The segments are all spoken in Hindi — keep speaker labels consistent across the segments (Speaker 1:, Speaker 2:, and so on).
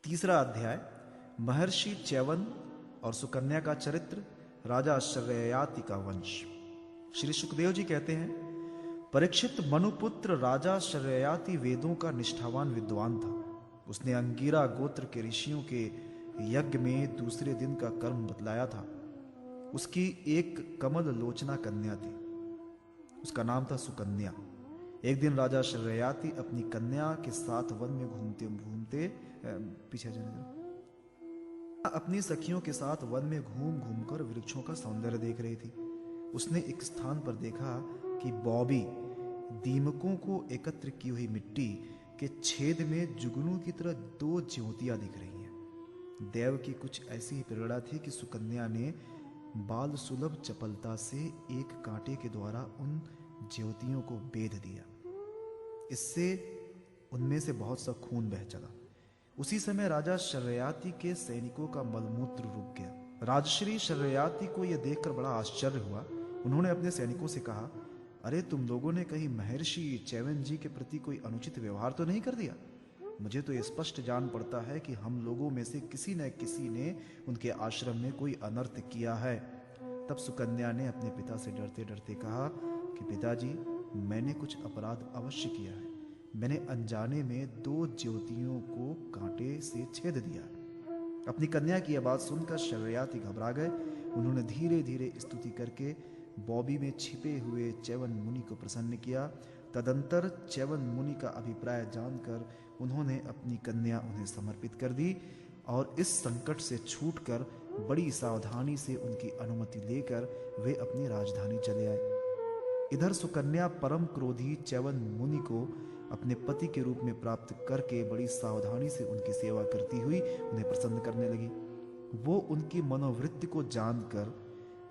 Speaker 1: तीसरा अध्याय महर्षि च्यवन और सुकन्या का चरित्र, राजा शर्ययाति का वंश। श्री सुखदेव जी कहते हैं, परीक्षित मनुपुत्र राजा शर्ययाति वेदों का निष्ठावान विद्वान था। उसने अंगिरा गोत्र के ऋषियों के यज्ञ में दूसरे दिन का कर्म बतलाया था। उसकी एक कमल लोचना कन्या थी, उसका नाम था सुकन्या। एक दिन राजा शर्ययाति अपनी कन्या के साथ वन में घूमते घूमते पीछे जाने दो, अपनी सखियों के साथ वन में घूम घूमकर वृक्षों का सौंदर्य देख रही थी। उसने एक स्थान पर देखा कि बॉबी दीमकों को एकत्र की हुई मिट्टी के छेद में जुगनू की तरह दो ज्योतियां दिख रही हैं। देव की कुछ ऐसी ही प्रेरणा थी कि सुकन्या ने बाल सुलभ चपलता से एक कांटे के द्वारा उन ज्योतियों को बेध दिया। इससे उनमें से बहुत सा खून बह चला। उसी समय राजा शर्ययाति के सैनिकों का मलमूत्र रुक गया। राजश्री शर्ययाति को यह देखकर बड़ा आश्चर्य हुआ। उन्होंने अपने सैनिकों से कहा, अरे तुम लोगों ने कहीं महर्षि च्यवन जी के प्रति कोई अनुचित व्यवहार तो नहीं कर दिया? मुझे तो यह स्पष्ट जान पड़ता है कि हम लोगों में से किसी न किसी ने उनके आश्रम में कोई अनर्थ किया है। तब सुकन्या ने अपने पिता से डरते डरते कहा कि पिताजी, मैंने कुछ अपराध अवश्य किया है। मैंने अनजाने में दो ज्योतियों को कांटे से छेद दिया। अपनी कन्या की यह बात सुनकर शर्ययाति घबरा गए। उन्होंने धीरे धीरे स्तुति करके बॉबी में छिपे हुए च्यवन मुनि को प्रसन्न किया। तदंतर च्यवन मुनि का अभिप्राय जानकर उन्होंने अपनी कन्या उन्हें समर्पित कर दी और इस संकट से छूटकर बड़ी सावधानी से उनकी अनुमति लेकर वे अपनी राजधानी चले आए। इधर सुकन्या परम क्रोधी च्यवन मुनि को अपने पति के रूप में प्राप्त करके बड़ी सावधानी से उनकी सेवा करती हुई उन्हें प्रसन्न करने लगी। वो उनकी मनोवृत्ति को जानकर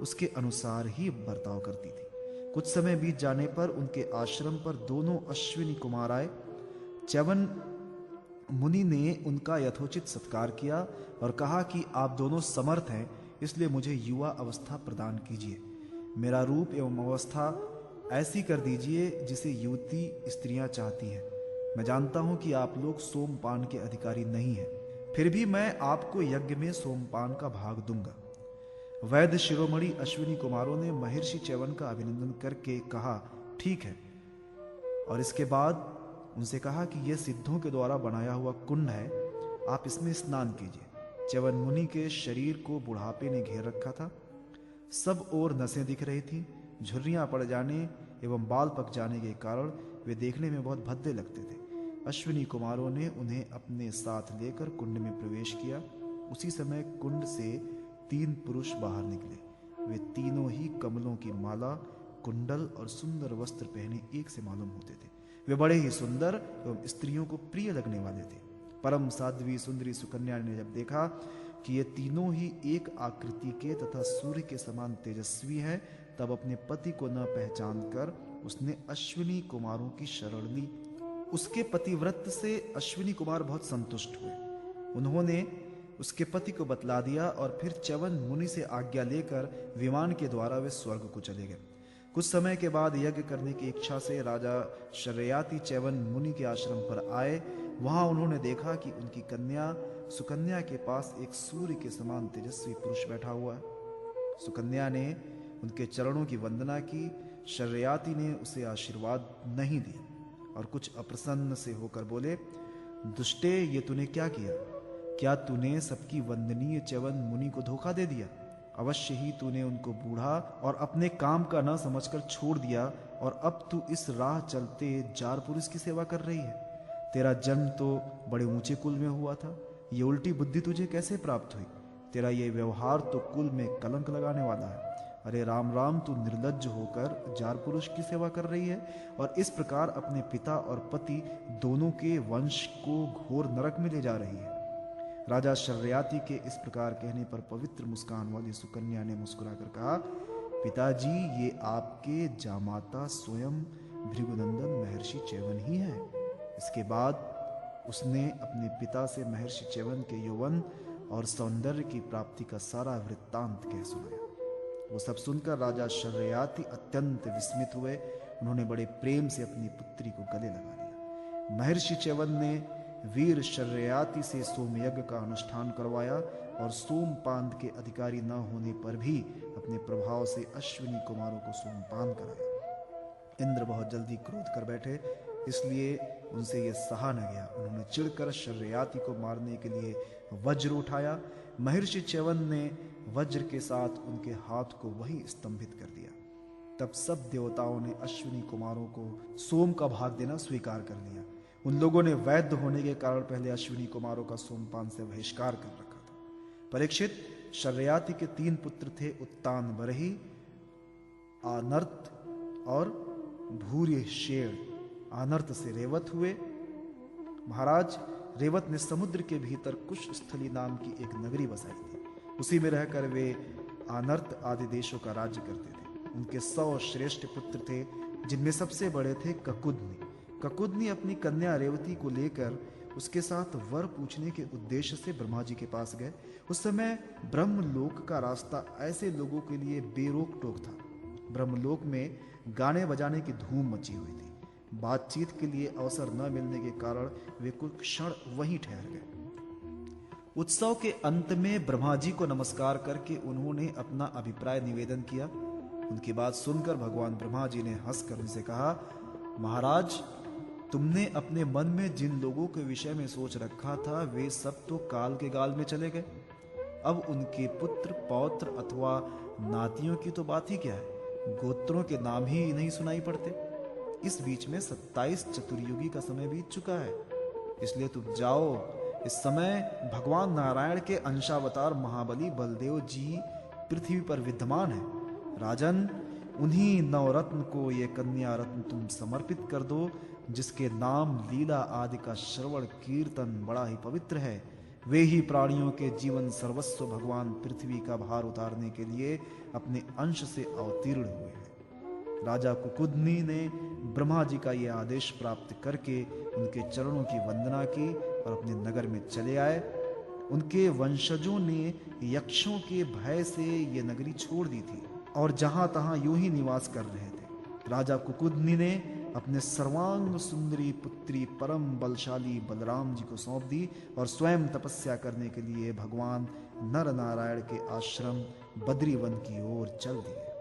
Speaker 1: उसके अनुसार ही बर्ताव करती थी। कुछ समय बीत जाने पर उनके आश्रम पर दोनों अश्विनी कुमार आए। च्यवन मुनि ने उनका यथोचित सत्कार किया और कहा कि आप दोनों समर्थ हैं, इसलिए मुझे युवा अवस्था प्रदान कीजिए। मेरा रूप एवं अवस्था ऐसी कर दीजिए जिसे युवती स्त्रियां चाहती हैं। मैं जानता हूं कि आप लोग सोमपान के अधिकारी नहीं हैं, फिर भी मैं आपको यज्ञ में सोमपान का भाग दूंगा। वैद्य शिरोमणि अश्विनी कुमारों ने महर्षि च्यवन का अभिनंदन करके कहा, ठीक है, और इसके बाद उनसे कहा कि यह सिद्धों के द्वारा बनाया हुआ कुंड है, आप इसमें स्नान कीजिए। च्यवन मुनि के शरीर को बुढ़ापे ने घेर रखा था। सब ओर नसें दिख रही थी। झुर्रियां पड़ जाने एवं बाल पक जाने के कारण वे देखने में बहुत भद्दे लगते थे। अश्विनी कुमारों ने उन्हें अपने साथ लेकर कुंड में प्रवेश किया। उसी समय कुंड से 3 पुरुष बाहर निकले। वे तीनों ही कमलों की माला, कुंडल और सुंदर वस्त्र पहने एक से मालूम होते थे। वे बड़े ही सुंदर एवं स्त्रियों को प्रिय लगने वाले थे। परम साध्वी सुंदरी सुकन्या ने जब देखा कि ये तीनों ही एक आकृति के तथा सूर्य के समान तेजस्वी हैं, तब अपने पति को न पहचान कर उसने अश्विनी कुमारों की शरण ली। उसके पतिव्रत से अश्विनी कुमार बहुत संतुष्ट हुए। उन्होंने उसके पति को बतला दिया और फिर च्यवन मुनि से आज्ञा लेकर विमान के द्वारा वे स्वर्ग को चले गए। कुछ समय के बाद यज्ञ करने की इच्छा से राजा शर्ययाति च्यवन मुनि के आश्रम पर आए। वहां उन्होंने देखा कि उनकी कन्या सुकन्या के पास एक सूर्य के समान तेजस्वी पुरुष बैठा हुआ है। सुकन्या ने उनके चरणों की वंदना की। शर्ययाति ने उसे आशीर्वाद नहीं दिया और कुछ अप्रसन्न से होकर बोले, दुष्टे, ये तूने क्या किया? क्या तूने सबकी वंदनीय च्यवन मुनि को धोखा दे दिया? अवश्य ही तूने उनको बूढ़ा और अपने काम का न समझकर छोड़ दिया और अब तू इस राह चलते जार पुरुष की सेवा कर रही है। तेरा जन्म तो बड़े ऊंचे कुल में हुआ था, ये उल्टी बुद्धि तुझे कैसे प्राप्त हुई? तेरा ये व्यवहार तो कुल में कलंक लगाने वाला है। अरे राम राम, तू निर्लज्ज होकर जार पुरुष की सेवा कर रही है और इस प्रकार अपने पिता और पति दोनों के वंश को घोर नरक में ले जा रही है। राजा शर्ययाति के इस प्रकार कहने पर पवित्र मुस्कान वाली सुकन्या ने मुस्कुराकर कहा, पिताजी, ये आपके जामाता स्वयं भृगुनंदन महर्षि च्यवन ही हैं। इसके बाद उसने अपने पिता से महर्षि च्यवन के यौवन और सौंदर्य की प्राप्ति का सारा वृत्तांत कह सुनाया। वो सब सुनकर राजा शर्ययाति अत्यंत विस्मित हुए। उन्होंने बड़े प्रेम से अपनी पुत्री को गले लगा लिया। महर्षि च्यवन ने वीर शर्ययाति से सोमयज्ञ का अनुष्ठान करवाया और सोमपान के अधिकारी न होने पर भी अपने प्रभाव से अश्विनी कुमारों को सोमपान कराया। इंद्र बहुत जल्दी क्रोध कर बैठे, इसलिए उनसे यह सहा न गया। उन्होंने चिढ़कर शर्ययाति को मारने के लिए वज्र उठाया। महर्षि च्यवन ने वज्र के साथ उनके हाथ को वहीं स्तंभित कर दिया। तब सब देवताओं ने अश्विनी कुमारों को सोम का भाग देना स्वीकार कर लिया। उन लोगों ने वैद्य होने के कारण पहले अश्विनी कुमारों का सोमपान से बहिष्कार कर रखा था। परीक्षित, शर्ययाति के 3 पुत्र थे, उत्तान बरही, आनर्त और भूर्यशेण। आनर्त से रेवत हुए। महाराज, रेवत ने समुद्र के भीतर कुशस्थली नाम की एक नगरी बसाई थी। उसी में रहकर वे आनर्त आदि देशों का राज्य करते थे। उनके 100 श्रेष्ठ पुत्र थे, जिनमें सबसे बड़े थे ककुदनी। ककुदनी अपनी कन्या रेवती को लेकर उसके साथ वर पूछने के उद्देश्य से ब्रह्मा जी के पास गए। उस समय ब्रह्मलोक का रास्ता ऐसे लोगों के लिए बेरोक टोक था। ब्रह्मलोक में गाने बजाने की धूम मची हुई थी। बातचीत के लिए अवसर न मिलने के कारण वे कुछ क्षण वहीं ठहर गए। उत्सव के अंत में ब्रह्मा जी को नमस्कार करके उन्होंने अपना अभिप्राय निवेदन किया। उनकी बात सुनकर भगवान ब्रह्मा जी ने हंसकर उनसे कहा, महाराज, तुमने अपने मन में जिन लोगों के विषय में सोच रखा था वे सब तो काल के गाल में चले गए। अब उनके पुत्र, पौत्र अथवा नातियों की तो बात ही क्या है, गोत्रों के नाम ही नहीं सुनाई पड़ते। इस बीच में 27 चतुर्युगी का समय बीत चुका है। इसलिए तुम जाओ। इस समय भगवान नारायण के अंशावतार महाबली बलदेव जी पृथ्वी पर विद्यमान है। राजन, उन्हीं नवरत्न को ये कन्या रत्न तुम समर्पित कर दो, जिसके नाम, लीला आदि का श्रवण कीर्तन बड़ा ही पवित्र है। वे ही प्राणियों के जीवन सर्वस्व भगवान पृथ्वी का भार उतारने के लिए अपने अंश से अवतीर्ण हुए हैं। राजा कुकुदनी ने ब्रह्मा जी का यह आदेश प्राप्त करके उनके चरणों की वंदना की और अपने नगर में चले आए। उनके वंशजों ने यक्षों के भय से ये नगरी छोड़ दी थी और जहां तहां यूं ही निवास कर रहे थे। राजा कुकुदनी ने अपने सर्वांग सुंदरी पुत्री परम बलशाली बलराम जी को सौंप दी और स्वयं तपस्या करने के लिए भगवान नर नारायण के आश्रम बद्रीवन की ओर चल दिए।